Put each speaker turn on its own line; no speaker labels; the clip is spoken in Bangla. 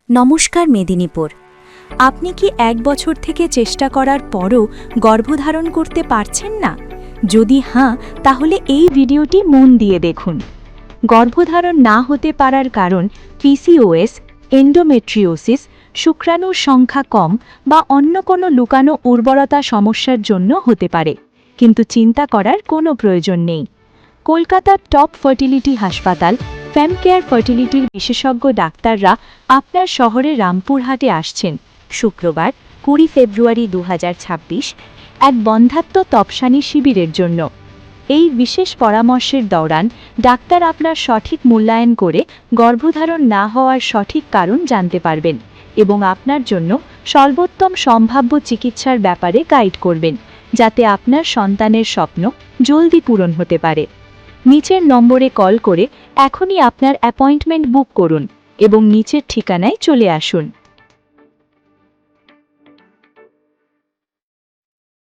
নমস্কার মেদিনীপুর। আপনি কি 1 বছর থেকে চেষ্টা করার পরও গর্ভধারণ করতে পারছেন না? যদি হ্যাঁ, তাহলে এই ভিডিওটি মন দিয়ে দেখুন। গর্ভধারণ না হতে পারার কারণ পিসিওএস, এন্ডোমেট্রিওসিস, শুক্রাণুর সংখ্যা কম বা অন্য কোনো লুকানো উর্বরতা সমস্যার জন্য হতে পারে, কিন্তু চিন্তা করার কোনো প্রয়োজন নেই। কলকাতার টপ ফার্টিলিটি হাসপাতাল ফেমকেয়ার ফার্টিলিটির বিশেষজ্ঞ ডাক্তাররা আপনার শহরে রামপুরহাটে আসছেন শুক্রবার 20 ফেব্রুয়ারি 2026 এক বন্ধ্যাত্ব তপসানি শিবিরের জন্য। এই বিশেষ পরামর্শের দৌরান ডাক্তার আপনার সঠিক মূল্যায়ন করে গর্ভধারণ না হওয়ার সঠিক কারণ জানতে পারবেন এবং আপনার জন্য সর্বোত্তম সম্ভাব্য চিকিৎসার ব্যাপারে গাইড করবেন, যাতে আপনার সন্তানের স্বপ্ন জলদি পূরণ হতে পারে। নিচের নম্বরে কল করে এখনই আপনার অ্যাপয়েন্টমেন্ট বুক করুন এবং নিচের ঠিকানায় চলে আসুন।